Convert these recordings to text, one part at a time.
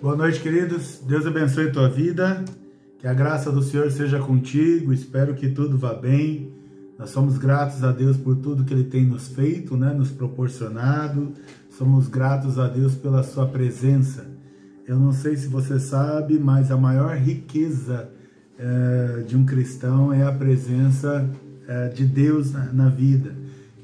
Boa noite, queridos. Deus abençoe a tua vida. Que a graça do Senhor seja contigo. Espero que tudo vá bem. Nós somos gratos a Deus por tudo que Ele tem nos feito, nos proporcionado. Somos gratos a Deus pela sua presença. Eu não sei se você sabe, mas a maior riqueza de um cristão é a presença de Deus na vida.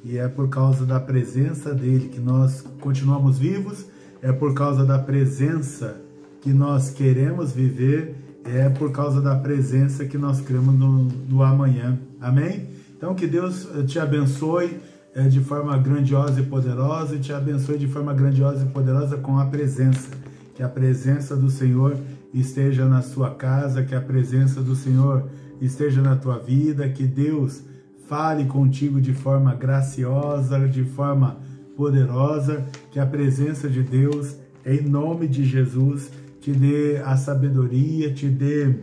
E é por causa da presença dEle que nós continuamos vivos. É por causa da presença que nós queremos viver, é por causa da presença que nós cremos no amanhã. Amém? Então que Deus te abençoe de forma grandiosa e poderosa, e te abençoe de forma grandiosa e poderosa com a presença. Que a presença do Senhor esteja na sua casa, que a presença do Senhor esteja na tua vida, que Deus fale contigo de forma graciosa, de forma poderosa, que a presença de Deus, em nome de Jesus, te dê a sabedoria, te dê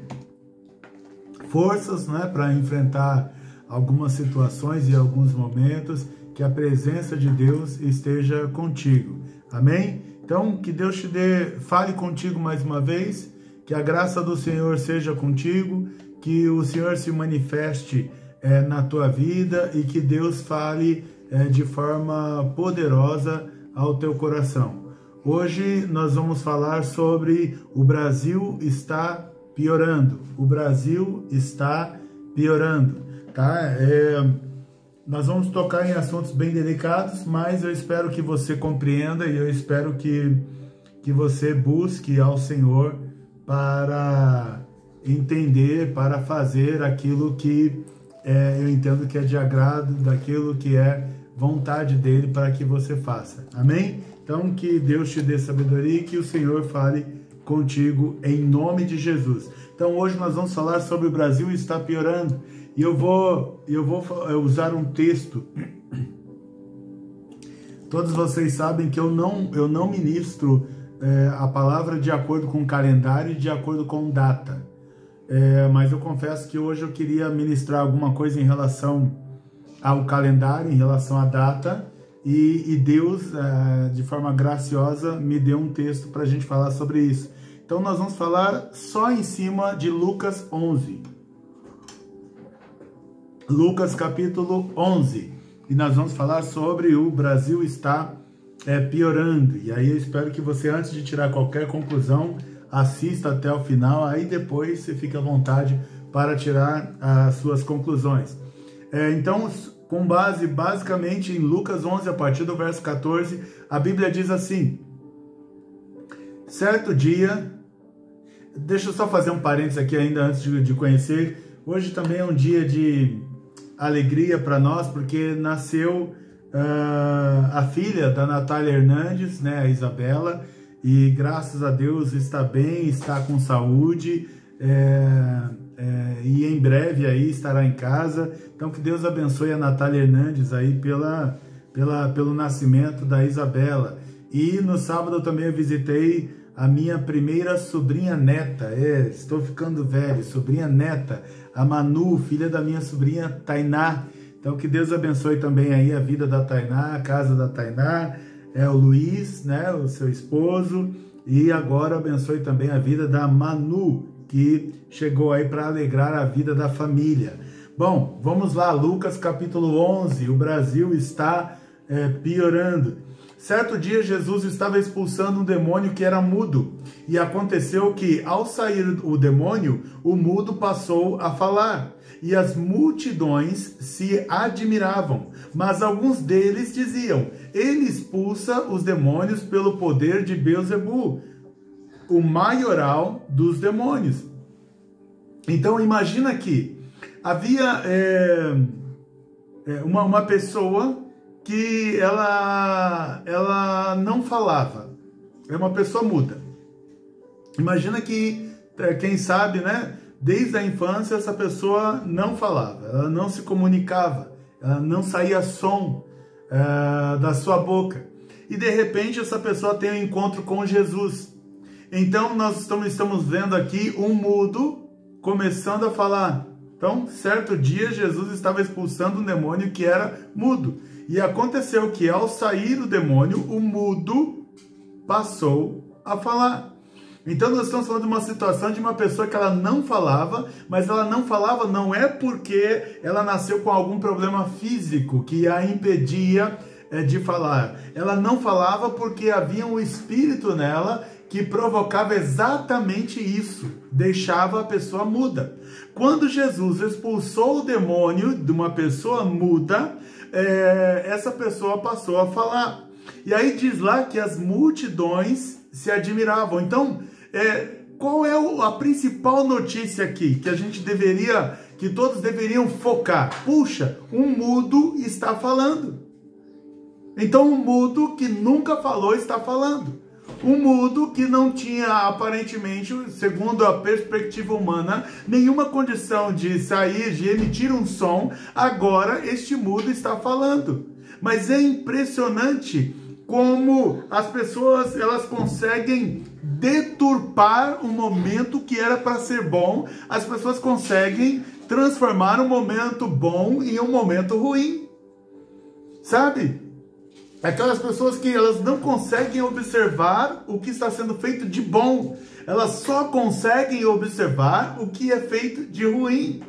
forças para enfrentar algumas situações e alguns momentos, que a presença de Deus esteja contigo. Amém? Então, que Deus fale contigo mais uma vez, que a graça do Senhor seja contigo, que o Senhor se manifeste na tua vida e que Deus fale de forma poderosa ao teu coração. Hoje nós vamos falar sobre o Brasil está piorando. O Brasil está piorando, tá? Nós vamos tocar em assuntos bem delicados, mas eu espero que você compreenda e eu espero que você busque ao Senhor para entender, para fazer aquilo que eu entendo que é de agrado, daquilo que é vontade dele para que você faça. Amém? Então, que Deus te dê sabedoria e que o Senhor fale contigo em nome de Jesus. Então, hoje nós vamos falar sobre o Brasil está piorando. E eu vou usar um texto. Todos vocês sabem que eu não ministro a palavra de acordo com o calendário e de acordo com data. Mas eu confesso que hoje eu queria ministrar alguma coisa em relação ao calendário, em relação à data. E Deus, de forma graciosa, me deu um texto para a gente falar sobre isso. Então nós vamos falar só em cima de Lucas 11. Lucas capítulo 11. E nós vamos falar sobre o Brasil está piorando. E aí eu espero que você, antes de tirar qualquer conclusão, assista até o final. Aí depois você fica à vontade para tirar as suas conclusões. Então, com base basicamente em Lucas 11, a partir do verso 14, a Bíblia diz assim: certo dia, deixa eu só fazer um parênteses aqui ainda antes de conhecer, hoje também é um dia de alegria para nós, porque nasceu a filha da Natália Hernandes, a Isabela, e graças a Deus está bem, está com saúde, e em breve aí estará em casa. Então que Deus abençoe a Natália Hernandes aí pelo nascimento da Isabela. E no sábado eu também visitei a minha primeira sobrinha neta, estou ficando velho, sobrinha neta, a Manu, filha da minha sobrinha Tainá. Então que Deus abençoe também aí a vida da Tainá, a casa da Tainá, o Luiz, o seu esposo, e agora abençoe também a vida da Manu, que chegou aí para alegrar a vida da família. Bom, vamos lá, Lucas capítulo 11, o Brasil está piorando. Certo dia, Jesus estava expulsando um demônio que era mudo, e aconteceu que, ao sair o demônio, o mudo passou a falar, e as multidões se admiravam, mas alguns deles diziam: ele expulsa os demônios pelo poder de Beelzebu, o maioral dos demônios. Então imagina que havia uma pessoa que ela não falava, é uma pessoa muda. Imagina que, quem sabe, desde a infância essa pessoa não falava, ela não se comunicava, ela não saía som da sua boca. E de repente essa pessoa tem um encontro com Jesus. Então nós estamos vendo aqui um mudo começando a falar. Então, certo dia, Jesus estava expulsando um demônio que era mudo. E aconteceu que, ao sair o demônio, o mudo passou a falar. Então nós estamos falando de uma situação de uma pessoa que ela não falava, mas ela não falava não é porque ela nasceu com algum problema físico que a impedia de falar. Ela não falava porque havia um espírito nela que provocava exatamente isso, deixava a pessoa muda. Quando Jesus expulsou o demônio de uma pessoa muda, essa pessoa passou a falar. E aí diz lá que as multidões se admiravam. Então, qual é a principal notícia aqui que todos deveriam focar? Puxa, um mudo está falando. Então, um mudo que nunca falou está falando. Um mudo que não tinha, aparentemente, segundo a perspectiva humana, nenhuma condição de sair, de emitir um som, agora este mudo está falando. Mas é impressionante como as pessoas elas conseguem deturpar um momento que era para ser bom, as pessoas conseguem transformar um momento bom em um momento ruim. Sabe? Aquelas pessoas que elas não conseguem observar o que está sendo feito de bom. Elas só conseguem observar o que é feito de ruim.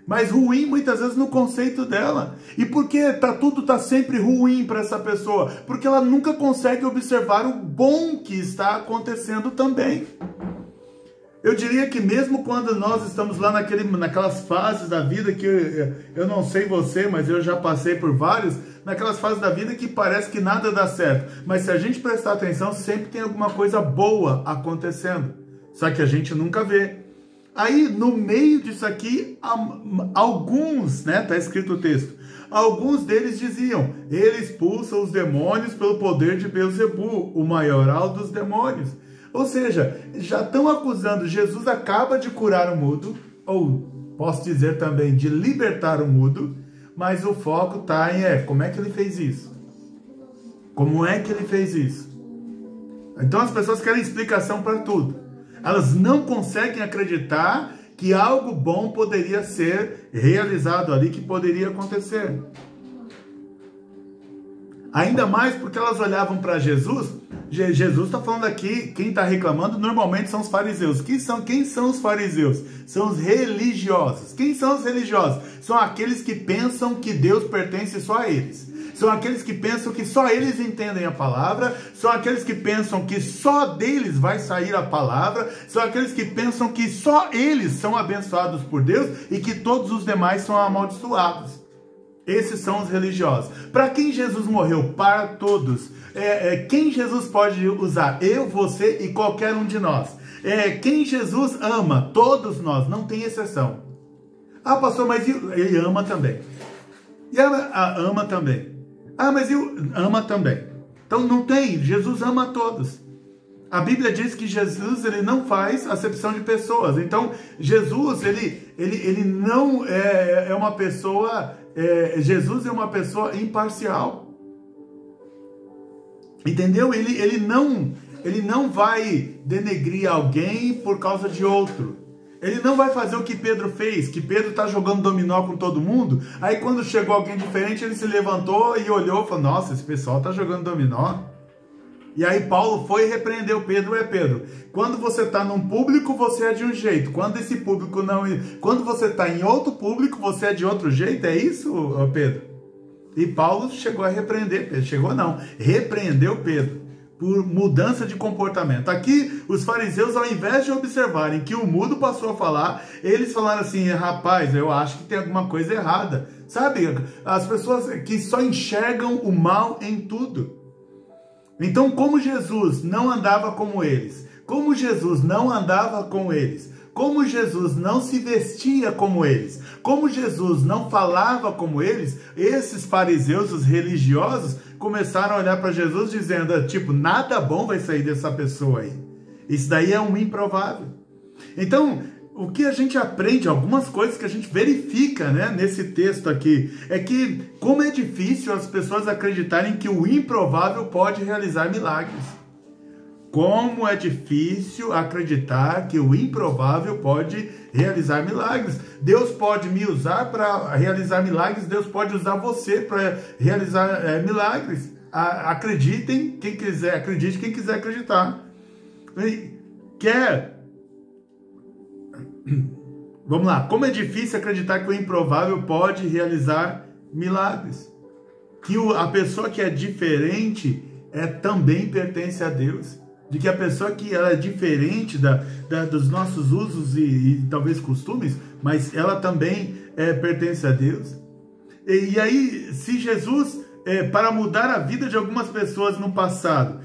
Mas ruim muitas vezes no conceito dela. E por que tudo está sempre ruim para essa pessoa? Porque ela nunca consegue observar o bom que está acontecendo também. Eu diria que mesmo quando nós estamos lá naquelas fases da vida que eu não sei você, mas eu já passei por vários, naquelas fases da vida que parece que nada dá certo. Mas se a gente prestar atenção, sempre tem alguma coisa boa acontecendo. Só que a gente nunca vê. Aí, no meio disso aqui, alguns, né, tá escrito o texto, alguns deles diziam, ele expulsa os demônios pelo poder de Beelzebu, o maioral dos demônios. Ou seja, já estão acusando, Jesus acaba de curar o mudo, ou posso dizer também de libertar o mudo, mas o foco está em como é que ele fez isso? Como é que ele fez isso? Então as pessoas querem explicação para tudo. Elas não conseguem acreditar que algo bom poderia ser realizado ali, que poderia acontecer. Ainda mais porque elas olhavam para Jesus. Jesus está falando aqui, quem está reclamando normalmente são os fariseus. Quem são os fariseus? São os religiosos. Quem são os religiosos? São aqueles que pensam que Deus pertence só a eles. São aqueles que pensam que só eles entendem a palavra, são aqueles que pensam que só deles vai sair a palavra, são aqueles que pensam que só eles são abençoados por Deus e que todos os demais são amaldiçoados. Esses são os religiosos. Para quem Jesus morreu? Para todos. Quem Jesus pode usar? Eu, você e qualquer um de nós. Quem Jesus ama? Todos nós, não tem exceção. Ah, pastor, mas ele ama também. E ama também. Ah, mas ama também. Então não tem, Jesus ama a todos. A Bíblia diz que Jesus ele não faz acepção de pessoas. Então Jesus ele não é uma pessoa... Jesus é uma pessoa imparcial. Entendeu? Ele não vai denegrir alguém por causa de outro. Ele não vai fazer o que Pedro fez, que Pedro está jogando dominó com todo mundo. Aí quando chegou alguém diferente, ele se levantou e olhou e falou, nossa, esse pessoal está jogando dominó. E aí Paulo foi e repreendeu Pedro. Pedro, quando você está num público, você é de um jeito. Quando esse público não... Quando você está em outro público, você é de outro jeito. É isso, Pedro? E Paulo chegou a repreender Pedro. Chegou não, repreendeu Pedro por mudança de comportamento. Aqui, os fariseus, ao invés de observarem que o mudo passou a falar, eles falaram assim, rapaz, eu acho que tem alguma coisa errada. Sabe? As pessoas que só enxergam o mal em tudo. Então, como Jesus não andava como eles, como Jesus não andava com eles, como Jesus não se vestia como eles, como Jesus não falava como eles, esses fariseus, os religiosos, começaram a olhar para Jesus dizendo, tipo, nada bom vai sair dessa pessoa aí. Isso daí é um improvável. Então, o que a gente aprende, algumas coisas que a gente verifica, né, nesse texto aqui, é que como é difícil as pessoas acreditarem que o improvável pode realizar milagres. Como é difícil acreditar que o improvável pode realizar milagres. Deus pode me usar para realizar milagres, Deus pode usar você para realizar milagres. Acredite quem quiser acreditar. Vamos lá. Como é difícil acreditar que o improvável pode realizar milagres. Que a pessoa que é diferente também pertence a Deus. De que a pessoa que ela é diferente dos nossos usos e talvez costumes, mas ela também pertence a Deus. E aí, se Jesus, para mudar a vida de algumas pessoas no passado,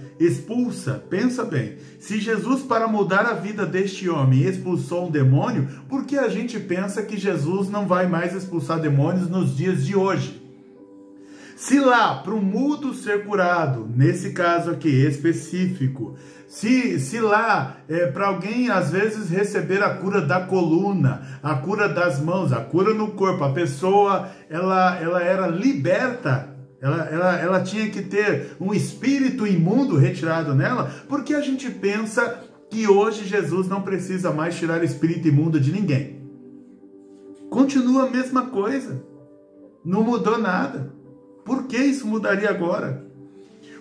pensa bem, se Jesus, para mudar a vida deste homem, expulsou um demônio, por que a gente pensa que Jesus não vai mais expulsar demônios nos dias de hoje? Se lá, para o mudo ser curado, nesse caso aqui específico, se lá, para alguém às vezes receber a cura da coluna, a cura das mãos, a cura no corpo, a pessoa, ela era liberta, ela tinha que ter um espírito imundo retirado nela, porque a gente pensa que hoje Jesus não precisa mais tirar espírito imundo de ninguém. Continua a mesma coisa, não mudou nada. Por que isso mudaria agora?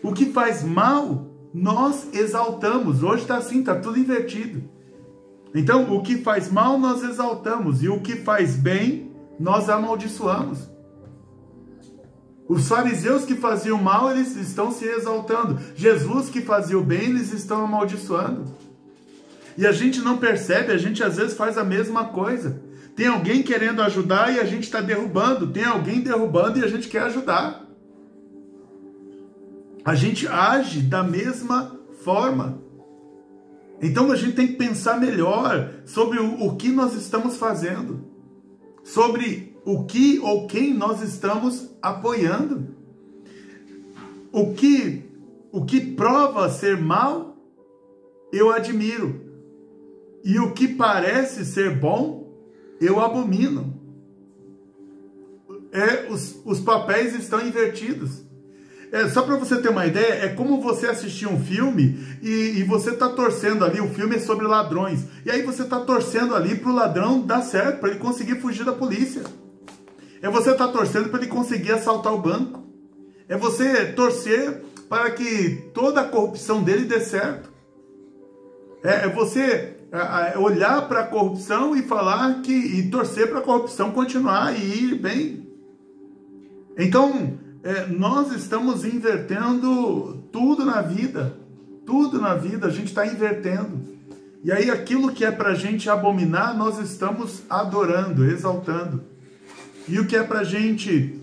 O que faz mal, nós exaltamos. Hoje está assim, está tudo invertido. Então, o que faz mal, nós exaltamos. E o que faz bem, nós amaldiçoamos. Os fariseus que faziam mal, eles estão se exaltando. Jesus que fazia o bem, eles estão amaldiçoando. E a gente não percebe, a gente às vezes faz a mesma coisa. Tem alguém querendo ajudar e a gente está derrubando. Tem alguém derrubando e a gente quer ajudar. A gente age da mesma forma. Então a gente tem que pensar melhor sobre o que nós estamos fazendo. Sobre o que ou quem nós estamos apoiando. O que prova ser mal, eu admiro. E o que parece ser bom, eu abomino. Os papéis estão invertidos. Só para você ter uma ideia, é como você assistir um filme e você está torcendo ali, o filme é sobre ladrões, e aí você está torcendo ali para o ladrão dar certo, para ele conseguir fugir da polícia. Você está torcendo para ele conseguir assaltar o banco. É você torcer para que toda a corrupção dele dê certo. É você olhar para a corrupção e falar e torcer para a corrupção continuar e ir bem. Então, nós estamos invertendo tudo na vida. Tudo na vida a gente está invertendo. E aí aquilo que é para a gente abominar, nós estamos adorando, exaltando. E o que é para a gente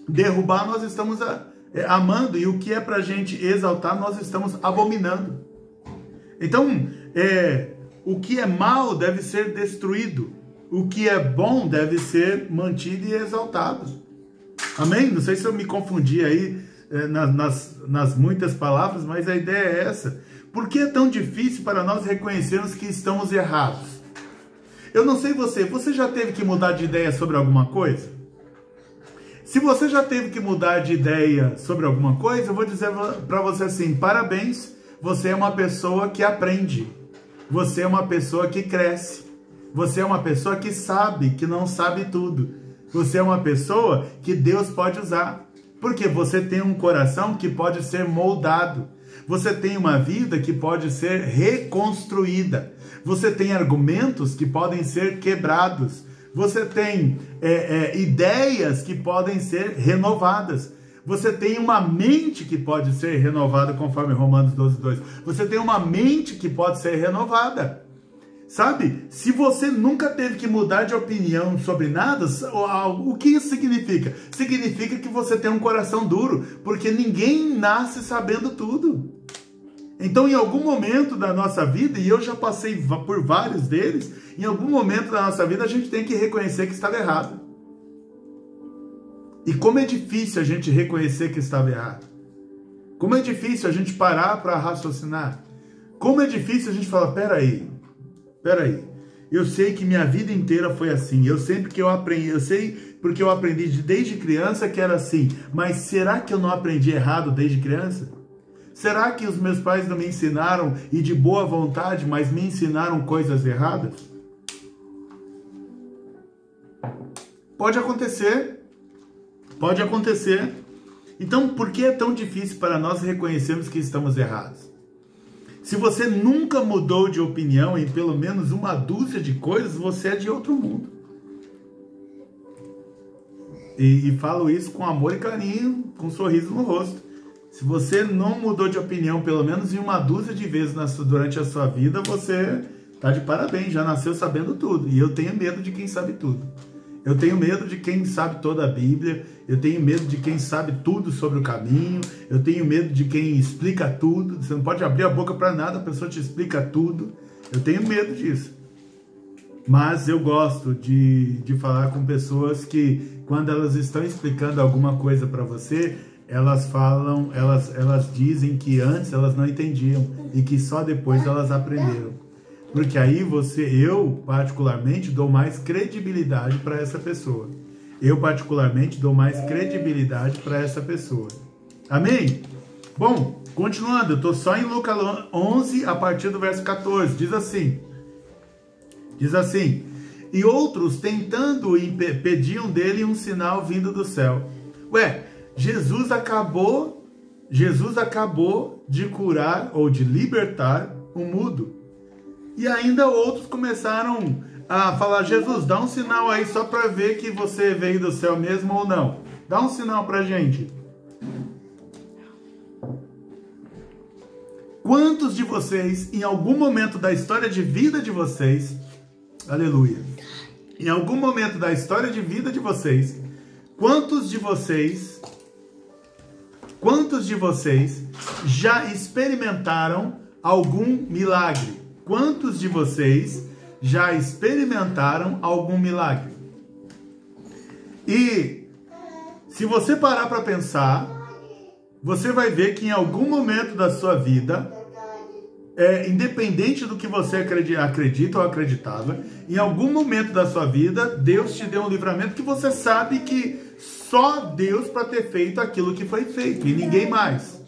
derrubar, nós estamos amando. E o que é para a gente exaltar, nós estamos abominando. Então, o que é mal deve ser destruído. O que é bom deve ser mantido e exaltado. Amém? Não sei se eu me confundi aí nas muitas palavras, mas a ideia é essa. Por que é tão difícil para nós reconhecermos que estamos errados? Eu não sei você já teve que mudar de ideia sobre alguma coisa? Se você já teve que mudar de ideia sobre alguma coisa, eu vou dizer para você assim, parabéns, você é uma pessoa que aprende, você é uma pessoa que cresce, você é uma pessoa que sabe, que não sabe tudo, você é uma pessoa que Deus pode usar, porque você tem um coração que pode ser moldado, você tem uma vida que pode ser reconstruída, você tem argumentos que podem ser quebrados, você tem ideias que podem ser renovadas, você tem uma mente que pode ser renovada, conforme Romanos 12:2. Você tem uma mente que pode ser renovada. Sabe? Se você nunca teve que mudar de opinião sobre nada, o que isso significa? Significa que você tem um coração duro, porque ninguém nasce sabendo tudo. Então, em algum momento da nossa vida, e eu já passei por vários deles, em algum momento da nossa vida a gente tem que reconhecer que estava errado. E como é difícil a gente reconhecer que estava errado. Como é difícil a gente parar para raciocinar. Como é difícil a gente falar, peraí, eu sei que minha vida inteira foi assim, eu sei porque eu aprendi desde criança que era assim, mas será que eu não aprendi errado desde criança? Será que os meus pais não me ensinaram, e de boa vontade, mas me ensinaram coisas erradas? Pode acontecer. Pode acontecer. Então, por que é tão difícil para nós reconhecermos que estamos errados? Se você nunca mudou de opinião em pelo menos uma dúzia de coisas, você é de outro mundo. E falo isso com amor e carinho, com um sorriso no rosto. Se você não mudou de opinião pelo menos em uma dúzia de vezes durante a sua vida, você está de parabéns, já nasceu sabendo tudo. E eu tenho medo de quem sabe tudo. Eu tenho medo de quem sabe toda a Bíblia, eu tenho medo de quem sabe tudo sobre o caminho, eu tenho medo de quem explica tudo. Você não pode abrir a boca para nada, a pessoa te explica tudo. Eu tenho medo disso. Mas eu gosto de falar com pessoas que, quando elas estão explicando alguma coisa para você, elas dizem que antes elas não entendiam e que só depois elas aprenderam. Porque aí eu particularmente dou mais credibilidade para essa pessoa. Eu particularmente dou mais credibilidade para essa pessoa. Amém? Bom, continuando, eu estou só em Lucas 11, a partir do verso 14. Diz assim, e outros tentando pediam dele um sinal vindo do céu. Ué, Jesus acabou de curar ou de libertar um mudo. E ainda outros começaram a falar, Jesus, dá um sinal aí só para ver que você veio do céu mesmo ou não. Dá um sinal pra gente. Quantos de vocês, em algum momento da história de vida de vocês, aleluia, em algum momento da história de vida de vocês, quantos de vocês já experimentaram algum milagre? Quantos de vocês já experimentaram algum milagre? E se você parar para pensar, você vai ver que em algum momento da sua vida, independente do que você acredita ou acreditava, em algum momento da sua vida, Deus te deu um livramento que você sabe que só Deus para ter feito aquilo que foi feito e ninguém mais.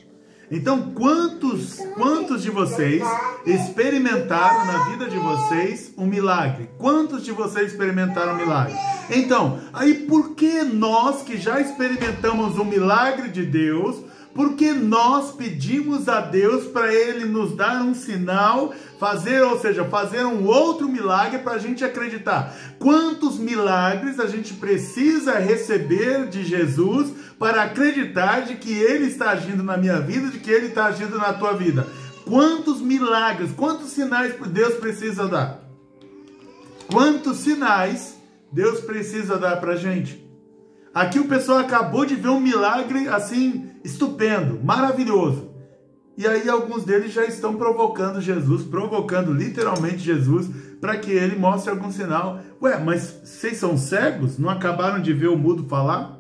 Então, quantos de vocês experimentaram na vida de vocês um milagre? Quantos de vocês experimentaram um milagre? Então, aí por que nós que já experimentamos o milagre de Deus, por que nós pedimos a Deus para Ele nos dar um sinal, fazer um outro milagre para a gente acreditar? Quantos milagres a gente precisa receber de Jesus para acreditar de que Ele está agindo na minha vida, de que Ele está agindo na tua vida? Quantos milagres, quantos sinais Deus precisa dar? Quantos sinais Deus precisa dar para a gente? Aqui o pessoal acabou de ver um milagre assim, estupendo, maravilhoso. E aí alguns deles já estão provocando Jesus, provocando literalmente Jesus, para que ele mostre algum sinal. Ué, mas vocês são cegos? Não acabaram de ver o mudo falar?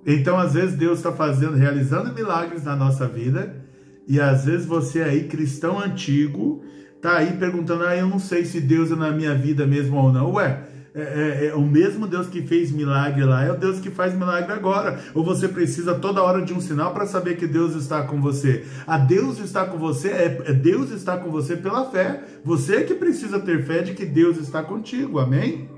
Então, às vezes, Deus está realizando milagres na nossa vida, e às vezes você aí, cristão antigo, está aí perguntando, eu não sei se Deus é na minha vida mesmo ou não. Ué, o mesmo Deus que fez milagre lá é o Deus que faz milagre agora. Ou você precisa toda hora de um sinal para saber que Deus está com você? Deus está com você, Deus está com você pela fé. Você que precisa ter fé de que Deus está contigo, amém?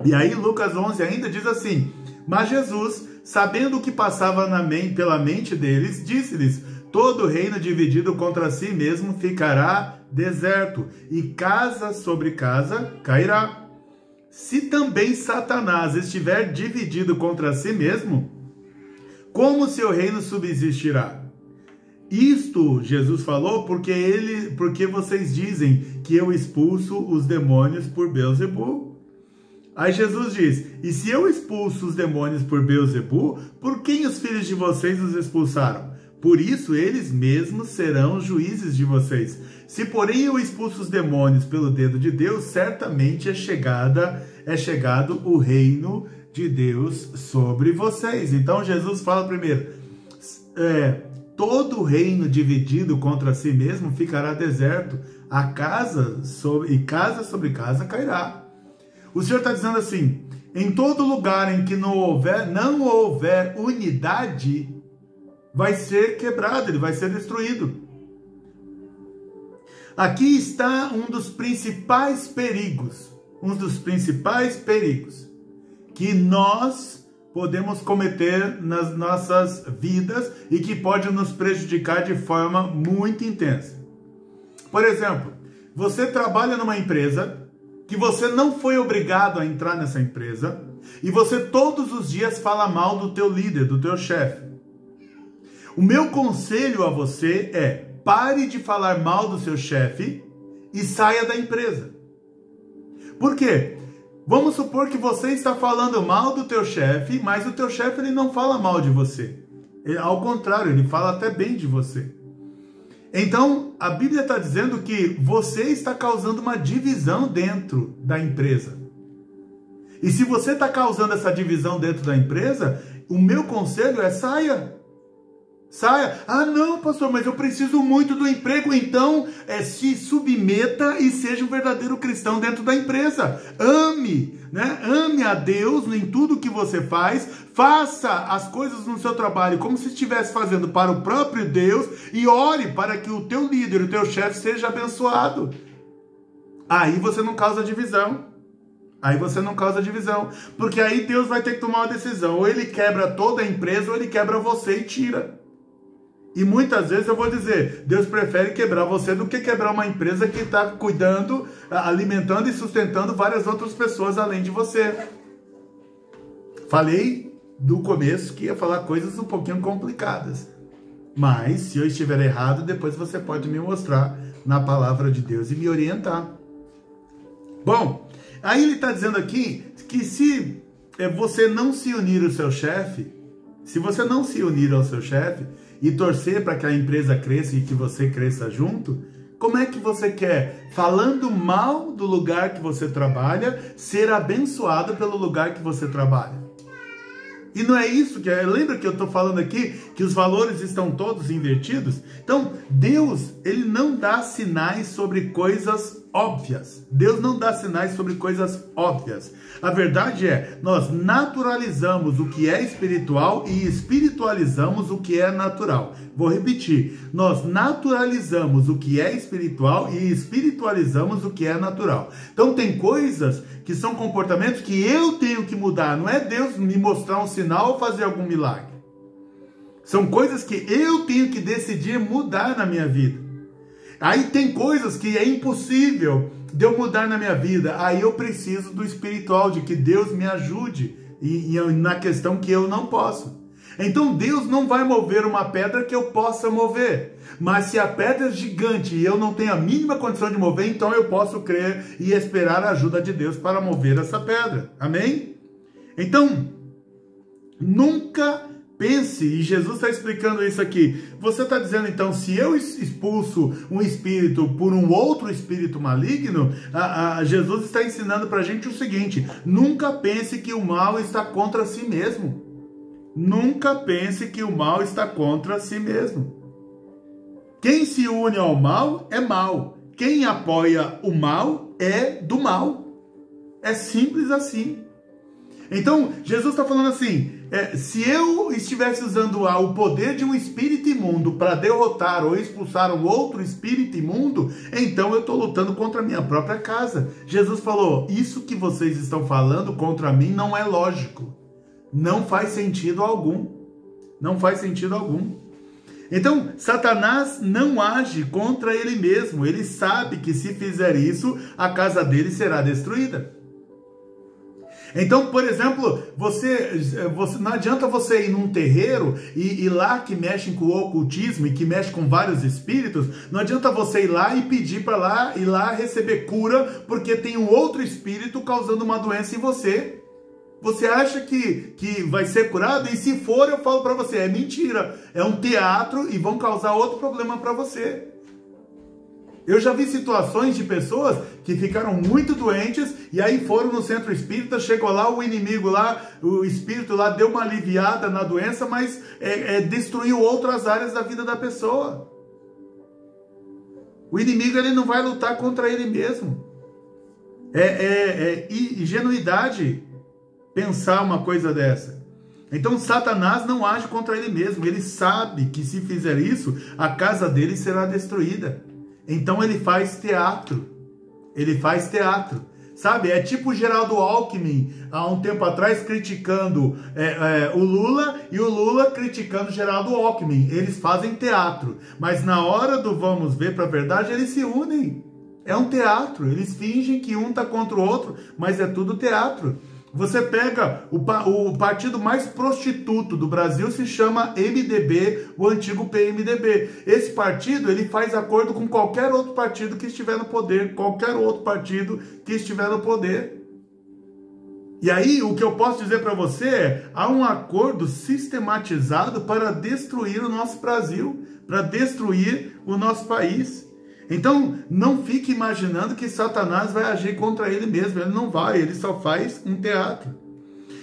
E aí Lucas 11 ainda diz assim, mas Jesus, sabendo o que passava pela mente deles, disse-lhes, todo reino dividido contra si mesmo ficará deserto, e casa sobre casa cairá. Se também Satanás estiver dividido contra si mesmo, como seu reino subsistirá? Isto Jesus falou porque vocês dizem que eu expulso os demônios por Beelzebu. Aí Jesus diz, e se eu expulso os demônios por Beelzebu, por quem os filhos de vocês os expulsaram? Por isso eles mesmos serão juízes de vocês. Se porém eu expulso os demônios pelo dedo de Deus, certamente é chegado o reino de Deus sobre vocês. Então Jesus fala primeiro, todo reino dividido contra si mesmo ficará deserto, casa sobre casa cairá. O Senhor está dizendo assim, em todo lugar em que não houver unidade, vai ser quebrado, ele vai ser destruído. Aqui está um dos principais perigos que nós podemos cometer nas nossas vidas e que pode nos prejudicar de forma muito intensa. Por exemplo, você trabalha numa empresa que você não foi obrigado a entrar nessa empresa e você todos os dias fala mal do teu líder, do teu chefe. O meu conselho a você é: pare de falar mal do seu chefe e saia da empresa. Por quê? Vamos supor que você está falando mal do teu chefe, mas o teu chefe ele não fala mal de você. Ao contrário, ele fala até bem de você. Então, a Bíblia está dizendo que você está causando uma divisão dentro da empresa. E se você está causando essa divisão dentro da empresa, o meu conselho é: saia. Saia. Ah, não, pastor, mas eu preciso muito do emprego. Então, se submeta e seja um verdadeiro cristão dentro da empresa. Ame, né? Ame a Deus em tudo que você faz. Faça as coisas no seu trabalho como se estivesse fazendo para o próprio Deus e ore para que o teu líder, o teu chefe seja abençoado. Aí você não causa divisão. Aí você não causa divisão. Porque aí Deus vai ter que tomar uma decisão. Ou ele quebra toda a empresa ou ele quebra você e tira. E muitas vezes eu vou dizer, Deus prefere quebrar você do que quebrar uma empresa que está cuidando, alimentando e sustentando várias outras pessoas além de você. Falei do começo que ia falar coisas um pouquinho complicadas. Mas se eu estiver errado, depois você pode me mostrar na palavra de Deus e me orientar. Bom, aí ele está dizendo aqui que se você não se unir ao seu chefe, se você não se unir ao seu chefe, e torcer para que a empresa cresça e que você cresça junto, como é que você quer, falando mal do lugar que você trabalha, ser abençoado pelo lugar que você trabalha? E não é isso que lembra que eu estou falando aqui, que os valores estão todos invertidos? Então, Deus, ele não dá sinais sobre coisas óbvias. Deus não dá sinais sobre coisas óbvias. A verdade é, nós naturalizamos o que é espiritual e espiritualizamos o que é natural. Vou repetir, nós naturalizamos o que é espiritual e espiritualizamos o que é natural. Então tem coisas que são comportamentos que eu tenho que mudar, não é Deus me mostrar um sinal ou fazer algum milagre. São coisas que eu tenho que decidir mudar na minha vida. Aí tem coisas que é impossível de eu mudar na minha vida. Aí eu preciso do espiritual, de que Deus me ajude na questão que eu não posso. Então Deus não vai mover uma pedra que eu possa mover. Mas se a pedra é gigante e eu não tenho a mínima condição de mover, então eu posso crer e esperar a ajuda de Deus para mover essa pedra. Amém? Então, nunca pense, e Jesus está explicando isso aqui. Você está dizendo então, se eu expulso um espírito por um outro espírito maligno, Jesus está ensinando para a gente o seguinte: nunca pense que o mal está contra si mesmo. Nunca pense que o mal está contra si mesmo. Quem se une ao mal é mal. Quem apoia o mal é do mal. É simples assim. Então, Jesus está falando assim, se eu estivesse usando o poder de um espírito imundo para derrotar ou expulsar um outro espírito imundo, então eu estou lutando contra a minha própria casa. Jesus falou, isso que vocês estão falando contra mim não é lógico. Não faz sentido algum. Não faz sentido algum. Então, Satanás não age contra ele mesmo. Ele sabe que se fizer isso, a casa dele será destruída. Então, por exemplo, não adianta você ir num terreiro e lá que mexem com o ocultismo e que mexem com vários espíritos, não adianta você ir lá e pedir para ir lá receber cura porque tem um outro espírito causando uma doença em você. Você acha que vai ser curado? E se for, eu falo para você, é mentira. É um teatro e vão causar outro problema para você. Eu já vi situações de pessoas que ficaram muito doentes e aí foram no centro espírita, chegou lá, o inimigo lá, o espírito lá deu uma aliviada na doença, mas destruiu outras áreas da vida da pessoa. O inimigo ele não vai lutar contra ele mesmo. É ingenuidade pensar uma coisa dessa. Então Satanás não age contra ele mesmo. Ele sabe que se fizer isso, a casa dele será destruída. Então ele faz teatro. Ele faz teatro. Sabe, é tipo o Geraldo Alckmin, há um tempo atrás, criticando o Lula, e o Lula criticando o Geraldo Alckmin. Eles fazem teatro, mas na hora do vamos ver para a verdade, eles se unem. É um teatro, eles fingem que um está contra o outro, mas é tudo teatro. Você pega o partido mais prostituto do Brasil, se chama MDB, o antigo PMDB. Esse partido, ele faz acordo com qualquer outro partido que estiver no poder, qualquer outro partido que estiver no poder. E aí, o que eu posso dizer para você é, há um acordo sistematizado para destruir o nosso Brasil, para destruir o nosso país. Então, não fique imaginando que Satanás vai agir contra ele mesmo. Ele não vai, ele só faz um teatro.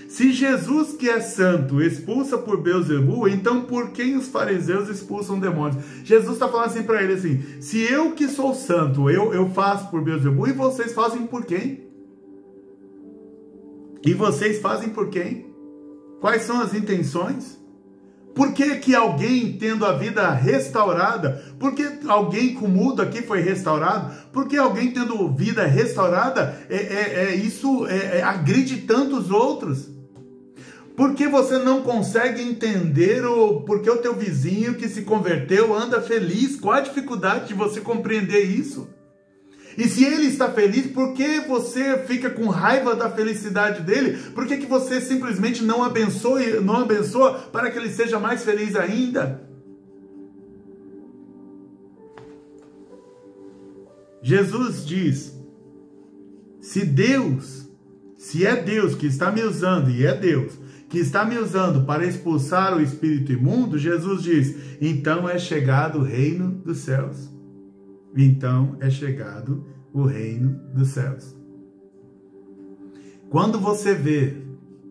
Se Jesus, que é santo, expulsa por Beelzebul, então por quem os fariseus expulsam demônios? Jesus está falando assim para ele assim, se eu que sou santo, eu faço por Beelzebul, e vocês fazem por quem? E vocês fazem por quem? Quais são as intenções? Por que que alguém tendo a vida restaurada, por que alguém com mudo aqui foi restaurado, por que alguém tendo vida restaurada, isso agride tantos outros? Por que você não consegue entender porque o teu vizinho que se converteu anda feliz? Qual a dificuldade de você compreender isso? E se ele está feliz, por que você fica com raiva da felicidade dele? Por que que você simplesmente não abençoa para que ele seja mais feliz ainda? Jesus diz, se é Deus que está me usando, e é Deus que está me usando para expulsar o espírito imundo, Jesus diz, então é chegado o reino dos céus. Então é chegado o reino dos céus. Quando você vê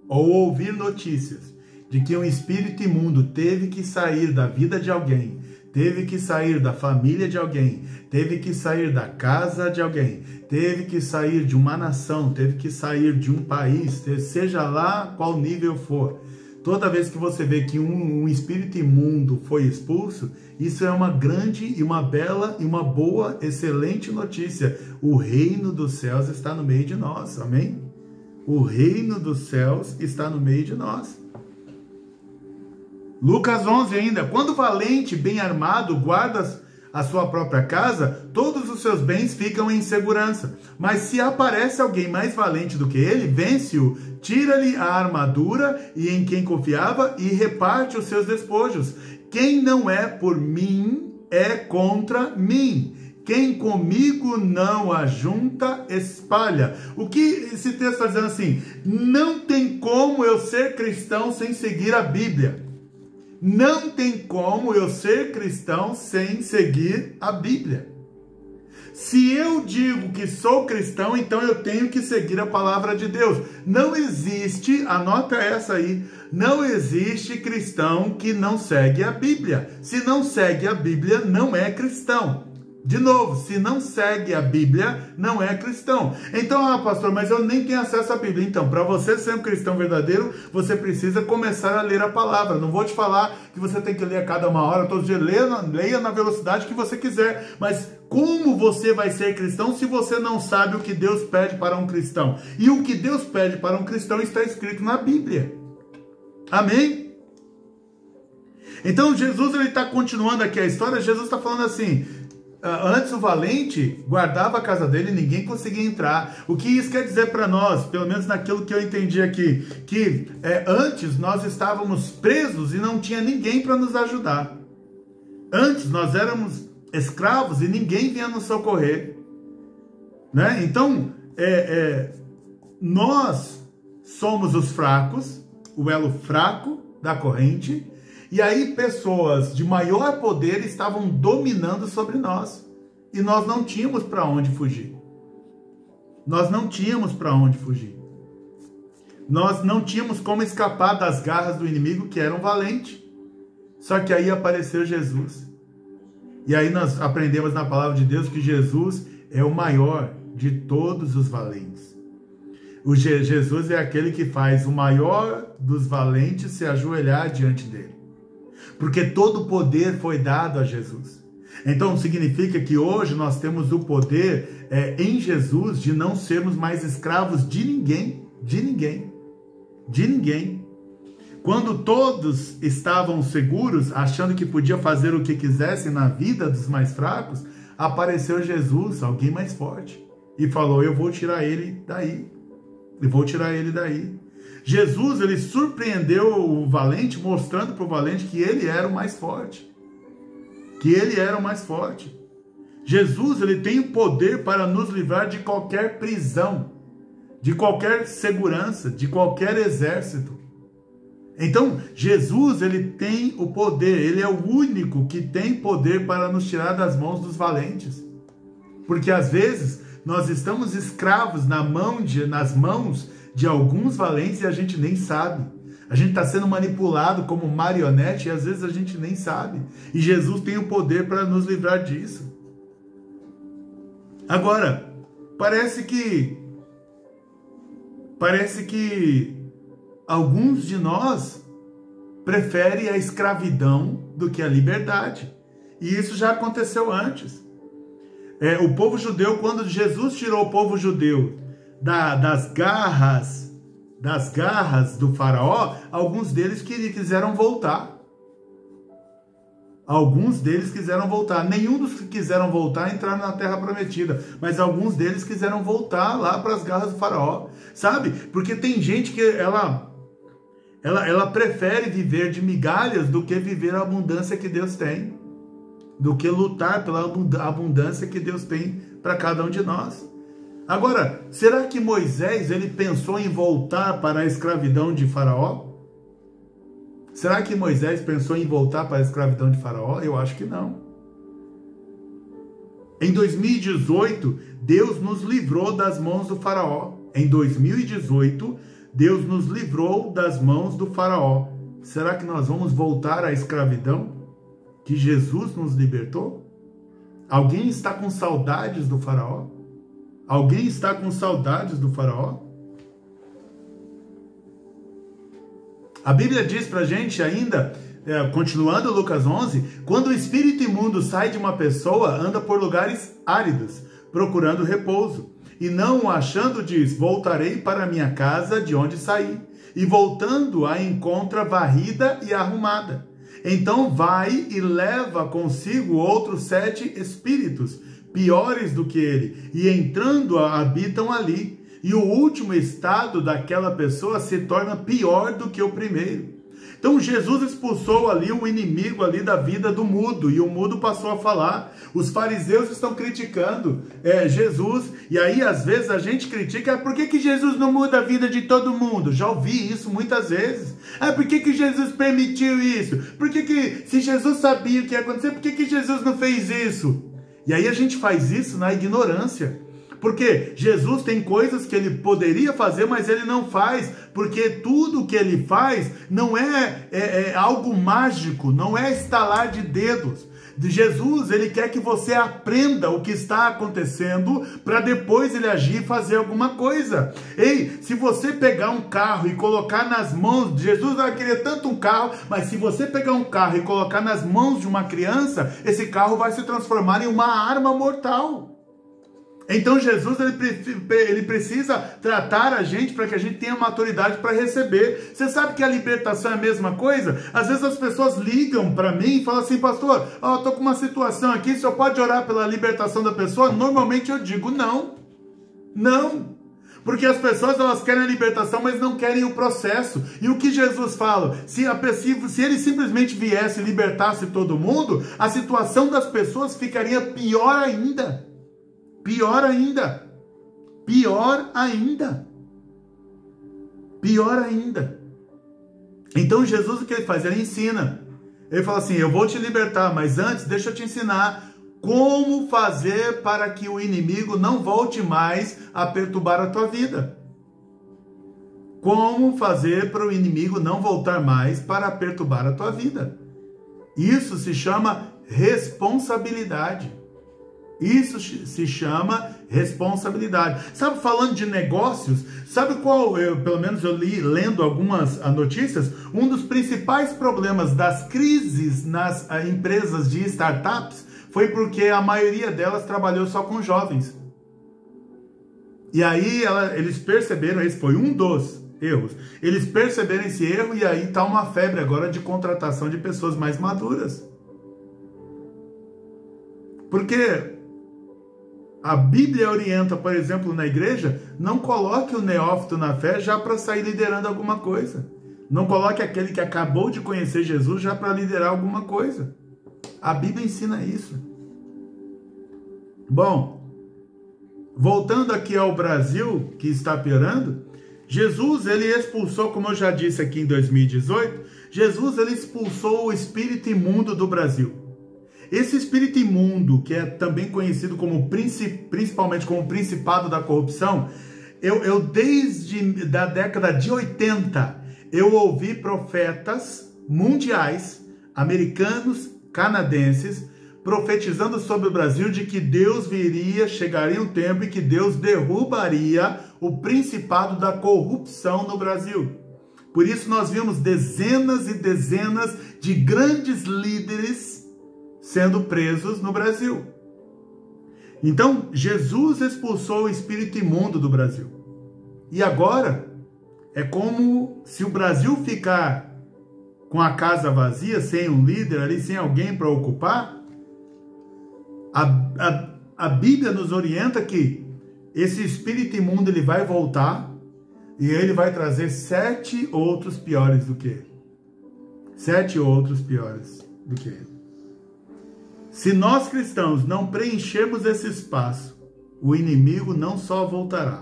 ou ouvir notícias de que um espírito imundo teve que sair da vida de alguém, teve que sair da família de alguém, teve que sair da casa de alguém, teve que sair de uma nação, teve que sair de um país, seja lá qual nível for, toda vez que você vê que um espírito imundo foi expulso, isso é uma grande e uma bela e uma boa, excelente notícia. O reino dos céus está no meio de nós, amém? O reino dos céus está no meio de nós. Lucas 11 ainda, quando o valente bem armado guarda a sua própria casa, todos os seus bens ficam em segurança. Mas se aparece alguém mais valente do que ele, vence-o, tira-lhe a armadura e em quem confiava e reparte os seus despojos. Quem não é por mim é contra mim. Quem comigo não ajunta, espalha. O que esse texto está dizendo assim? Não tem como eu ser cristão sem seguir a Bíblia. Não tem como eu ser cristão sem seguir a Bíblia. Se eu digo que sou cristão, então eu tenho que seguir a palavra de Deus. Não existe, anota essa aí, não existe cristão que não segue a Bíblia. Se não segue a Bíblia, não é cristão. De novo, se não segue a Bíblia, não é cristão. Então, pastor, mas eu nem tenho acesso à Bíblia. Então, para você ser um cristão verdadeiro, você precisa começar a ler a palavra. Não vou te falar que você tem que ler a cada uma hora, todo dia, leia na velocidade que você quiser. Mas como você vai ser cristão se você não sabe o que Deus pede para um cristão? E o que Deus pede para um cristão está escrito na Bíblia. Amém? Então, Jesus está continuando aqui a história. Jesus está falando assim... Antes o valente guardava a casa dele e ninguém conseguia entrar. O que isso quer dizer para nós, pelo menos naquilo que eu entendi aqui, que antes nós estávamos presos e não tinha ninguém para nos ajudar. Antes nós éramos escravos e ninguém vinha nos socorrer, né? Então nós somos os fracos, o elo fraco da corrente. E aí pessoas de maior poder estavam dominando sobre nós. E nós não tínhamos para onde fugir. Nós não tínhamos para onde fugir. Nós não tínhamos como escapar das garras do inimigo, que era um valente. Só que aí apareceu Jesus. E aí nós aprendemos na palavra de Deus que Jesus é o maior de todos os valentes. Jesus é aquele que faz o maior dos valentes se ajoelhar diante dele. Porque todo o poder foi dado a Jesus. Então significa que hoje nós temos o poder em Jesus de não sermos mais escravos de ninguém, de ninguém, de ninguém. Quando todos estavam seguros, achando que podia fazer o que quisessem na vida dos mais fracos, apareceu Jesus, alguém mais forte, e falou: eu vou tirar ele daí, eu vou tirar ele daí. Jesus, ele surpreendeu o valente, mostrando para o valente que ele era o mais forte. Que ele era o mais forte. Jesus, ele tem o poder para nos livrar de qualquer prisão, de qualquer segurança, de qualquer exército. Então, Jesus, ele tem o poder, ele é o único que tem poder para nos tirar das mãos dos valentes. Porque às vezes nós estamos escravos nas mãos de alguns valentes e a gente nem sabe. A gente está sendo manipulado como marionete e às vezes a gente nem sabe. E Jesus tem o poder para nos livrar disso. Agora, parece que alguns de nós preferem a escravidão do que a liberdade. E isso já aconteceu antes. O povo judeu, quando Jesus tirou o povo judeu das garras do faraó, alguns deles quiseram voltar. Alguns deles quiseram voltar. Nenhum dos que quiseram voltar entraram na terra prometida, mas alguns deles quiseram voltar lá para as garras do faraó. Sabe? Porque tem gente que ela prefere viver de migalhas do que viver a abundância que Deus tem, do que lutar pela abundância que Deus tem para cada um de nós. Agora, será que Moisés ele pensou em voltar para a escravidão de Faraó? Será que Moisés pensou em voltar para a escravidão de Faraó? Eu acho que não. Em 2018, Deus nos livrou das mãos do Faraó. Em 2018, Deus nos livrou das mãos do Faraó. Será que nós vamos voltar à escravidão que Jesus nos libertou? Alguém está com saudades do Faraó? Alguém está com saudades do Faraó? A Bíblia diz pra gente ainda, continuando Lucas 11, quando o espírito imundo sai de uma pessoa, anda por lugares áridos, procurando repouso. E não o achando, diz: voltarei para minha casa de onde saí. E voltando, a encontra varrida e arrumada. Então vai e leva consigo outros 7 espíritos, piores do que ele, e entrando habitam ali. E o último estado daquela pessoa se torna pior do que o primeiro. Então Jesus expulsou ali o inimigo ali da vida do mudo, e o mudo passou a falar. Os fariseus estão criticando Jesus, e aí às vezes a gente critica: por que Jesus não muda a vida de todo mundo? Já ouvi isso muitas vezes. Por que Jesus permitiu isso? Se Jesus sabia o que ia acontecer, por que Jesus não fez isso? E aí a gente faz isso na ignorância. Porque Jesus tem coisas que ele poderia fazer, mas ele não faz, porque tudo que ele faz não é algo mágico, não é estalar de dedos. Jesus, ele quer que você aprenda o que está acontecendo para depois ele agir e fazer alguma coisa. Ei, se você pegar um carro e colocar nas mãos, Jesus queria tanto um carro, mas se você pegar um carro e colocar nas mãos de uma criança, esse carro vai se transformar em uma arma mortal. Então Jesus ele precisa tratar a gente para que a gente tenha maturidade para receber. Você sabe que a libertação é a mesma coisa? Às vezes as pessoas ligam para mim e falam assim: pastor, eu estou com uma situação aqui, o senhor pode orar pela libertação da pessoa? Normalmente eu digo não. Não. Porque as pessoas elas querem a libertação, mas não querem o processo. E o que Jesus fala? Se ele simplesmente viesse e libertasse todo mundo, a situação das pessoas ficaria pior ainda. Pior ainda. Pior ainda. Pior ainda. Então Jesus, o que ele faz? Ele ensina. Ele fala assim: eu vou te libertar, mas antes deixa eu te ensinar como fazer para que o inimigo não volte mais a perturbar a tua vida. Como fazer para o inimigo não voltar mais para perturbar a tua vida. Isso se chama responsabilidade. Isso se chama responsabilidade. Sabe, falando de negócios, sabe qual, pelo menos eu li, lendo algumas notícias, um dos principais problemas das crises nas empresas de startups foi porque a maioria delas trabalhou só com jovens. E aí eles perceberam, esse foi um dos erros, eles perceberam esse erro e aí está uma febre agora de contratação de pessoas mais maduras. Porque a Bíblia orienta, por exemplo, na igreja, não coloque o neófito na fé já para sair liderando alguma coisa. Não coloque aquele que acabou de conhecer Jesus já para liderar alguma coisa. A Bíblia ensina isso. Bom, voltando aqui ao Brasil, que está piorando, Jesus, ele expulsou, como eu já disse aqui em 2018, Jesus, ele expulsou o espírito imundo do Brasil. Esse espírito imundo, que é também conhecido como principalmente como principado da corrupção, eu desde da década de 80, eu ouvi profetas mundiais, americanos, canadenses, profetizando sobre o Brasil de que Deus viria, chegaria um tempo em que Deus derrubaria o principado da corrupção no Brasil. Por isso nós vimos dezenas e dezenas de grandes líderes sendo presos no Brasil. Então, Jesus expulsou o espírito imundo do Brasil. E agora, é como se o Brasil ficar com a casa vazia, sem um líder ali, sem alguém para ocupar. A Bíblia nos orienta que esse espírito imundo ele vai voltar e ele vai trazer 7 outros piores do que ele. 7 outros piores do que ele. Se nós cristãos não preenchermos esse espaço, o inimigo não só voltará,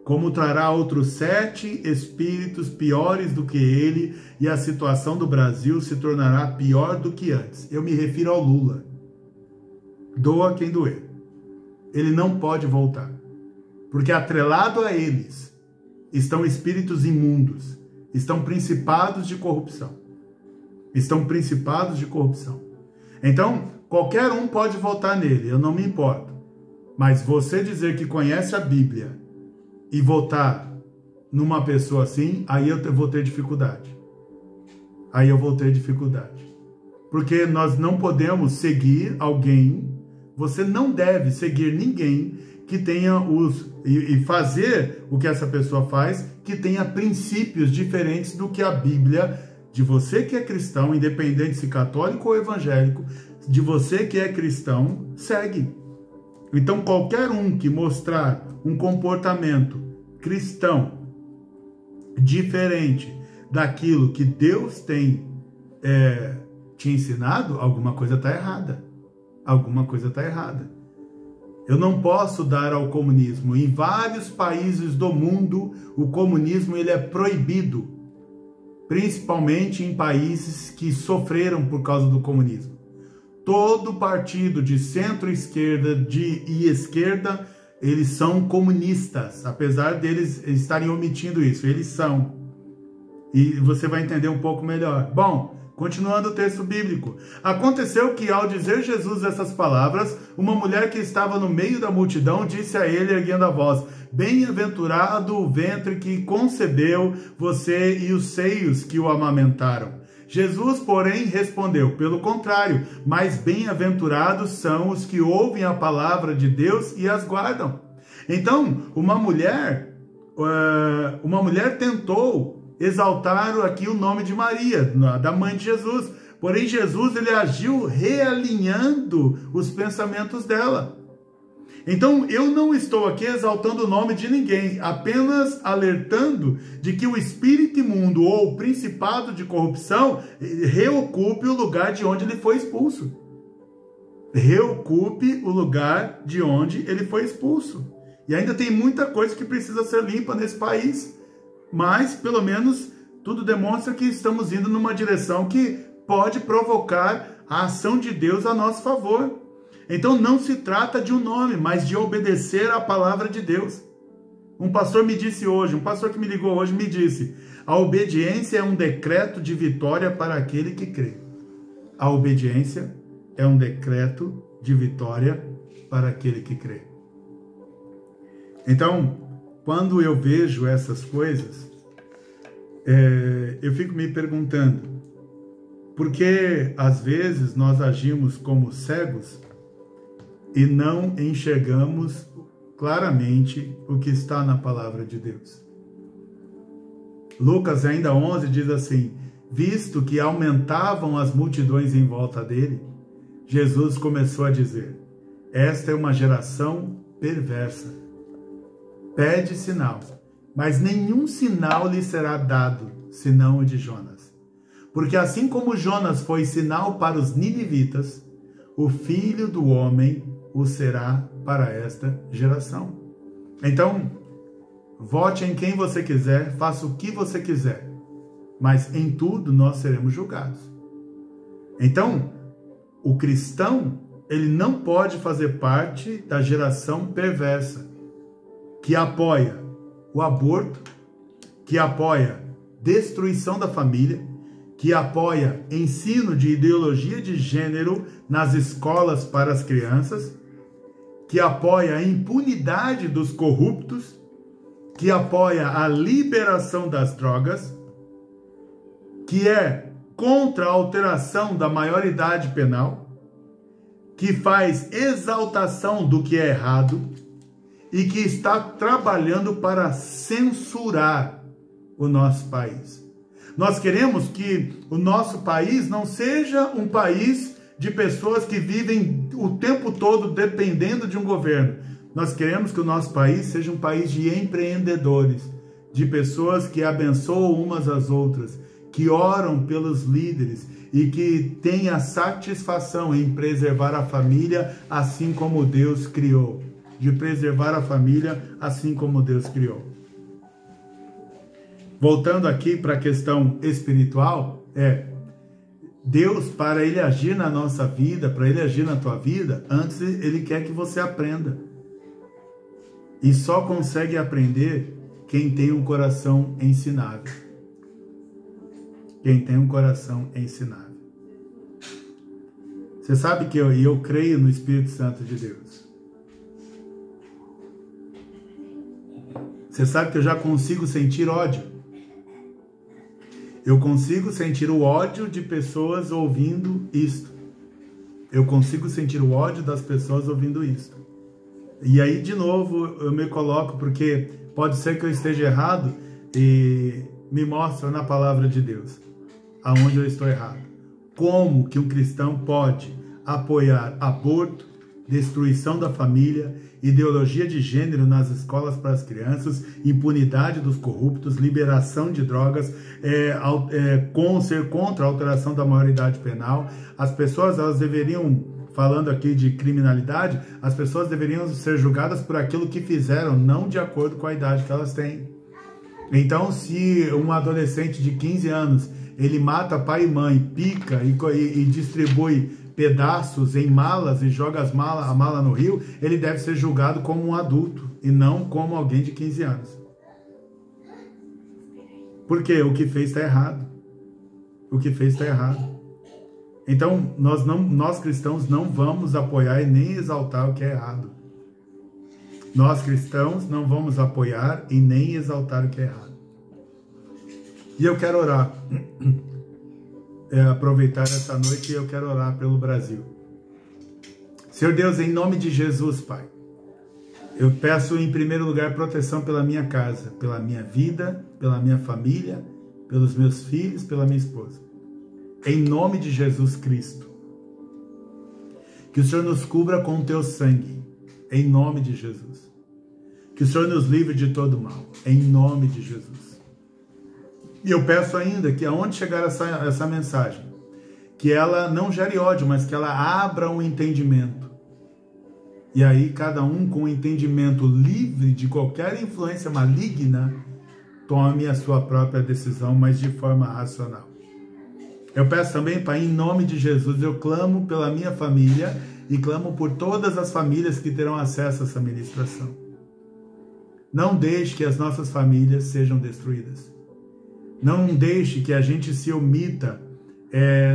como trará outros 7 espíritos piores do que ele, e a situação do Brasil se tornará pior do que antes. Eu me refiro ao Lula. Doa quem doer. Ele não pode voltar, porque atrelado a eles estão espíritos imundos, estão principados de corrupção. Estão principados de corrupção. Então, qualquer um pode votar nele, eu não me importo. Mas você dizer que conhece a Bíblia e votar numa pessoa assim, aí eu vou ter dificuldade. Aí eu vou ter dificuldade. Porque nós não podemos seguir alguém, você não deve seguir ninguém que tenha e fazer o que essa pessoa faz, que tenha princípios diferentes do que a Bíblia, de você que é cristão, independente se católico ou evangélico, de você que é cristão, segue. Então, qualquer um que mostrar um comportamento cristão diferente daquilo que Deus tem te ensinado, alguma coisa está errada. Alguma coisa está errada. Eu não posso dar ao comunismo. Em vários países do mundo, o comunismo ele é proibido, principalmente em países que sofreram por causa do comunismo. Todo partido de centro-esquerda e esquerda, eles são comunistas, apesar deles estarem omitindo isso, eles são. E você vai entender um pouco melhor. Bom, continuando o texto bíblico. Aconteceu que, ao dizer Jesus essas palavras, uma mulher que estava no meio da multidão disse a ele, erguendo a voz: bem-aventurado o ventre que concebeu você e os seios que o amamentaram. Jesus, porém, respondeu: pelo contrário, mais bem-aventurados são os que ouvem a palavra de Deus e as guardam. Então, uma mulher tentou exaltar aqui o nome de Maria, da mãe de Jesus. Porém, Jesus ele agiu realinhando os pensamentos dela. Então, eu não estou aqui exaltando o nome de ninguém, apenas alertando de que o espírito imundo ou o principado de corrupção reocupe o lugar de onde ele foi expulso. Reocupe o lugar de onde ele foi expulso. E ainda tem muita coisa que precisa ser limpa nesse país. Mas, pelo menos, tudo demonstra que estamos indo numa direção que pode provocar a ação de Deus a nosso favor. Então, não se trata de um nome, mas de obedecer à palavra de Deus. Um pastor me disse hoje, um pastor que me ligou hoje me disse: a obediência é um decreto de vitória para aquele que crê. A obediência é um decreto de vitória para aquele que crê. Então, quando eu vejo essas coisas, eu fico me perguntando, por que às vezes nós agimos como cegos e não enxergamos claramente o que está na palavra de Deus? Lucas ainda 11 diz assim: visto que aumentavam as multidões em volta dele, Jesus começou a dizer: esta é uma geração perversa. Pede sinal, mas nenhum sinal lhe será dado, senão o de Jonas. Porque assim como Jonas foi sinal para os ninivitas, o Filho do Homem o será para esta geração. Então, vote em quem você quiser, faça o que você quiser, mas em tudo nós seremos julgados. Então, o cristão, ele não pode fazer parte da geração perversa, que apoia o aborto, que apoia destruição da família, que apoia ensino de ideologia de gênero nas escolas para as crianças, que apoia a impunidade dos corruptos, que apoia a liberação das drogas, que é contra a alteração da maioridade penal, que faz exaltação do que é errado e que está trabalhando para censurar o nosso país. Nós queremos que o nosso país não seja um país de pessoas que vivem o tempo todo dependendo de um governo. Nós queremos que o nosso país seja um país de empreendedores, de pessoas que abençoam umas às outras, que oram pelos líderes e que têm a satisfação em preservar a família assim como Deus criou. De preservar a família assim como Deus criou. Voltando aqui para a questão espiritual, Deus, para Ele agir na nossa vida, para Ele agir na tua vida, antes Ele quer que você aprenda. E só consegue aprender quem tem um coração ensinável. Quem tem um coração ensinável. Você sabe que eu creio no Espírito Santo de Deus. Você sabe que eu já consigo sentir ódio. Eu consigo sentir o ódio de pessoas ouvindo isto. Eu consigo sentir o ódio das pessoas ouvindo isto. E aí, de novo, eu me coloco, porque pode ser que eu esteja errado, e me mostra na palavra de Deus aonde eu estou errado. Como que um cristão pode apoiar aborto, destruição da família, ideologia de gênero nas escolas para as crianças, impunidade dos corruptos, liberação de drogas, ser contra a alteração da maioridade penal. As pessoas, elas deveriam, falando aqui de criminalidade, as pessoas deveriam ser julgadas por aquilo que fizeram, não de acordo com a idade que elas têm. Então, se um adolescente de 15 anos, ele mata pai e mãe, pica e distribui pedaços em malas e joga a mala no rio, ele deve ser julgado como um adulto e não como alguém de 15 anos. Porque o que fez está errado. O que fez está errado. Então, nós cristãos não vamos apoiar e nem exaltar o que é errado. Nós cristãos não vamos apoiar e nem exaltar o que é errado. E eu quero orar. Aproveitar essa noite e eu quero orar pelo Brasil. Senhor Deus, em nome de Jesus, Pai, eu peço em primeiro lugar proteção pela minha casa, pela minha vida, pela minha família, pelos meus filhos, pela minha esposa. Em nome de Jesus Cristo. Que o Senhor nos cubra com o teu sangue, em nome de Jesus. Que o Senhor nos livre de todo mal, em nome de Jesus. E eu peço ainda que aonde chegar essa mensagem, que ela não gere ódio, mas que ela abra um entendimento. E aí cada um com o entendimento livre de qualquer influência maligna, tome a sua própria decisão, mas de forma racional. Eu peço também, Pai, em nome de Jesus, eu clamo pela minha família e clamo por todas as famílias que terão acesso a essa ministração. Não deixe que as nossas famílias sejam destruídas. Não deixe que a gente se omita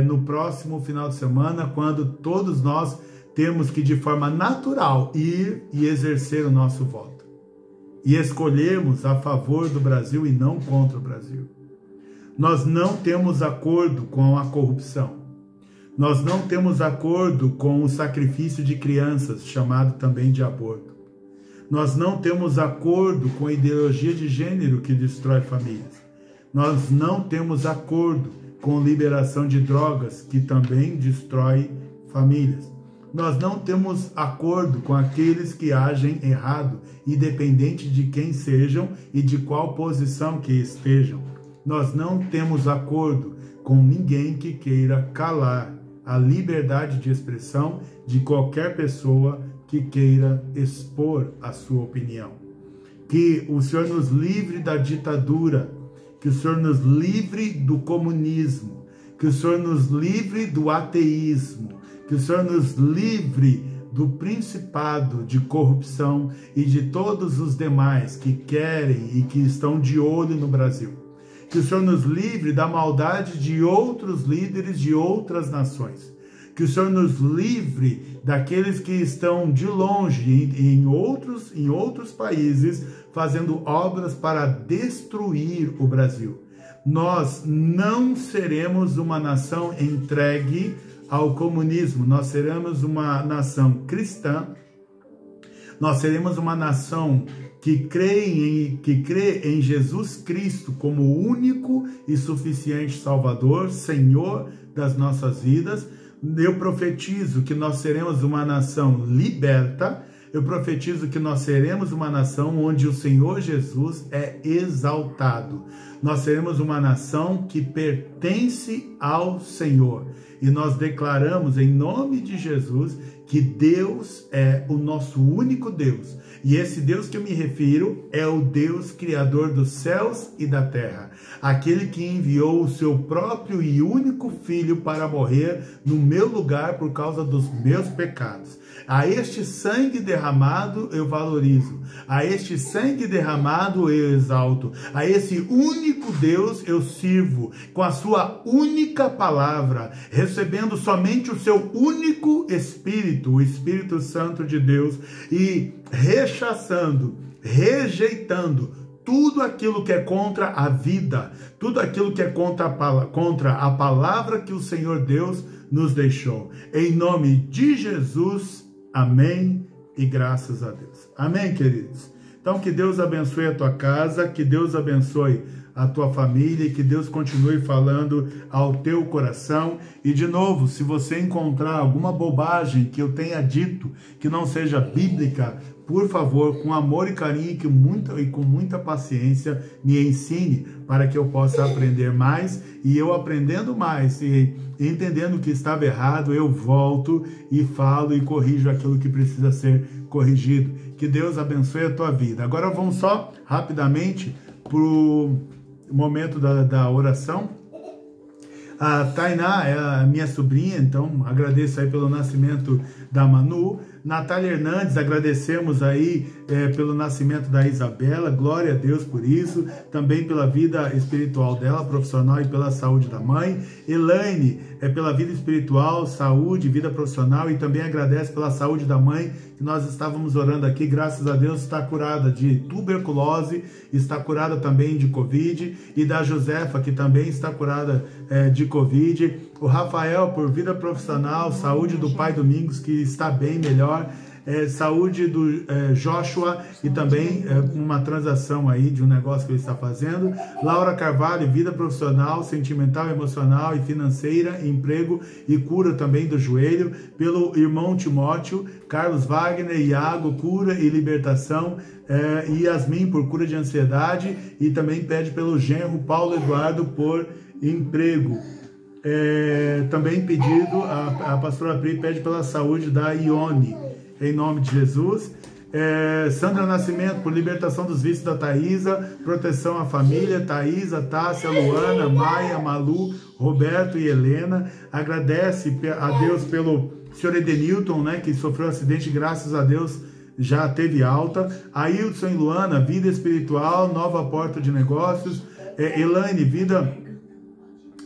no próximo final de semana, quando todos nós temos que, de forma natural, ir e exercer o nosso voto. e escolhemos a favor do Brasil e não contra o Brasil. Nós não temos acordo com a corrupção. Nós não temos acordo com o sacrifício de crianças, chamado também de aborto. Nós não temos acordo com a ideologia de gênero que destrói famílias. Nós não temos acordo com liberação de drogas, que também destrói famílias. Nós não temos acordo com aqueles que agem errado, independente de quem sejam e de qual posição que estejam. Nós não temos acordo com ninguém que queira calar a liberdade de expressão de qualquer pessoa que queira expor a sua opinião. Que o Senhor nos livre da ditadura, que o Senhor nos livre do comunismo, que o Senhor nos livre do ateísmo, que o Senhor nos livre do principado de corrupção e de todos os demais que querem e que estão de olho no Brasil. Que o Senhor nos livre da maldade de outros líderes de outras nações. Que o Senhor nos livre daqueles que estão de longe em outros países fazendo obras para destruir o Brasil. Nós não seremos uma nação entregue ao comunismo, nós seremos uma nação cristã, nós seremos uma nação que crê em Jesus Cristo como o único e suficiente Salvador, Senhor das nossas vidas. Eu profetizo que nós seremos uma nação liberta, eu profetizo que nós seremos uma nação onde o Senhor Jesus é exaltado. Nós seremos uma nação que pertence ao Senhor. E nós declaramos em nome de Jesus que Deus é o nosso único Deus. E esse Deus que eu me refiro é o Deus criador dos céus e da terra. Aquele que enviou o seu próprio e único Filho para morrer no meu lugar por causa dos meus pecados. A este sangue derramado eu valorizo. A este sangue derramado eu exalto. A esse único Deus eu sirvo com a sua única palavra, recebendo somente o seu único Espírito, o Espírito Santo de Deus, e rechaçando, rejeitando tudo aquilo que é contra a vida, tudo aquilo que é contra a palavra que o Senhor Deus nos deixou. Em nome de Jesus, amém e graças a Deus. Amém, queridos? Então, que Deus abençoe a tua casa, que Deus abençoe a tua família e que Deus continue falando ao teu coração. E de novo, se você encontrar alguma bobagem que eu tenha dito que não seja bíblica, por favor, com amor e carinho e com muita paciência, me ensine para que eu possa aprender mais. E eu aprendendo mais e entendendo que estava errado, eu volto e falo e corrijo aquilo que precisa ser corrigido. Que Deus abençoe a tua vida. Agora vamos só rapidamente para o momento da oração. A Tainá é a minha sobrinha, então agradeço aí pelo nascimento da Manu. Natália Hernandes, agradecemos aí pelo nascimento da Isabela, glória a Deus por isso, também pela vida espiritual dela, profissional, e pela saúde da mãe. Elaine, pela vida espiritual, saúde, vida profissional, e também agradece pela saúde da mãe, que nós estávamos orando aqui, graças a Deus está curada de tuberculose, está curada também de Covid, e da Josefa, que também está curada de Covid. O Rafael, por vida profissional, saúde do pai Domingos, que está bem melhor, saúde do Joshua, e também uma transação aí de um negócio que ele está fazendo. Laura Carvalho, vida profissional, sentimental, emocional e financeira, emprego e cura também do joelho. Pelo irmão Timóteo. Carlos Wagner, Iago, cura e libertação. E Yasmin, por cura de ansiedade, e também pede pelo genro Paulo Eduardo por emprego. Também pedido, a pastora Pri pede pela saúde da Ione, em nome de Jesus. Sandra Nascimento, por libertação dos vícios da Thaisa, proteção à família, Thaisa, Tássia, Luana, Maia, Malu, Roberto e Helena. Agradece a Deus pelo senhor Edenilton, né, que sofreu um acidente, graças a Deus já teve alta. Ailton e Luana, vida espiritual, nova porta de negócios. Elaine, vida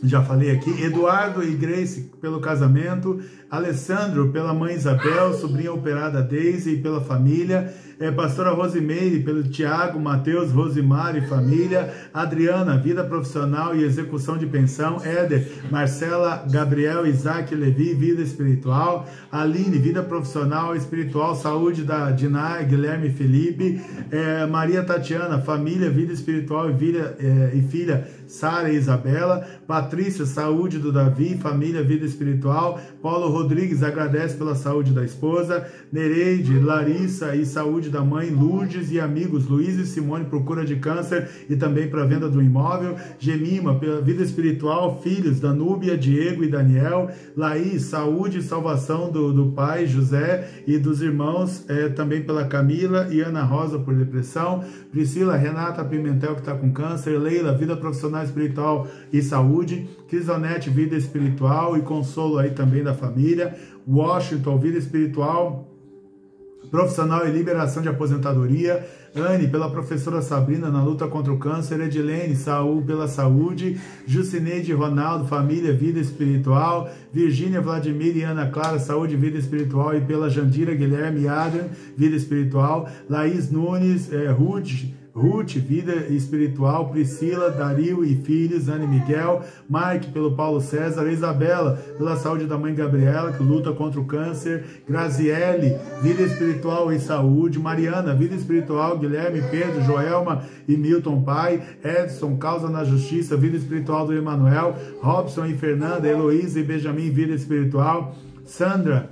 já falei aqui, Eduardo e Grace pelo casamento, Alessandro pela mãe Isabel, sobrinha operada Deise e pela família, pastora Rosimeire pelo Tiago, Mateus, Rosimar e família, Adriana, vida profissional e execução de pensão, Éder, Marcela, Gabriel, Isaac, Levi, vida espiritual, Aline, vida profissional e espiritual, saúde da Dinah, Guilherme e Felipe, Maria Tatiana, família, vida espiritual e filha Sara e Isabela, Patrícia, saúde do Davi, família, vida espiritual, Paulo Rodrigues agradece pela saúde da esposa, Nereide, Larissa e saúde da mãe, Lourdes e amigos, Luiz e Simone por cura de câncer e também para venda do imóvel, Gemima, pela vida espiritual, filhos, Danúbia, Diego e Daniel, Laís, saúde e salvação do pai, José e dos irmãos, também pela Camila e Ana Rosa por depressão, Priscila, Renata Pimentel que está com câncer, Leila, vida profissional, espiritual e saúde, Crisonete, vida espiritual e consolo aí também da família, Washington, vida espiritual, profissional e liberação de aposentadoria, Anne, pela professora Sabrina na luta contra o câncer, Edilene, saúde pela saúde, Jucineide, Ronaldo, família, vida espiritual, Virgínia, Vladimir e Ana Clara, saúde, vida espiritual e pela Jandira, Guilherme e Adrian, vida espiritual, Laís Nunes, Ruth, vida espiritual, Priscila, Dario e filhos, Ana e Miguel, Mike, pelo Paulo César, Isabela, pela saúde da mãe Gabriela, que luta contra o câncer, Graziele, vida espiritual e saúde, Mariana, vida espiritual, Guilherme, Pedro, Joelma e Milton, pai, Edson, causa na justiça, vida espiritual do Emanuel, Robson e Fernanda, Heloísa e Benjamin, vida espiritual, Sandra,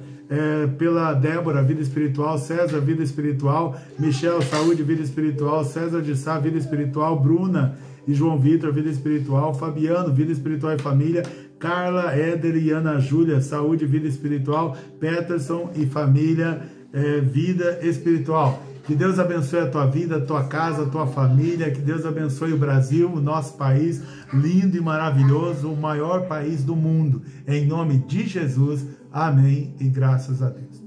pela Débora, vida espiritual, César, vida espiritual, Michel, saúde, vida espiritual, César de Sá, vida espiritual, Bruna e João Vitor, vida espiritual, Fabiano, vida espiritual e família, Carla, Éder e Ana Júlia, saúde, vida espiritual, Peterson e família, vida espiritual. Que Deus abençoe a tua vida, a tua casa, a tua família, que Deus abençoe o Brasil, o nosso país, lindo e maravilhoso, o maior país do mundo. Em nome de Jesus, amém e graças a Deus.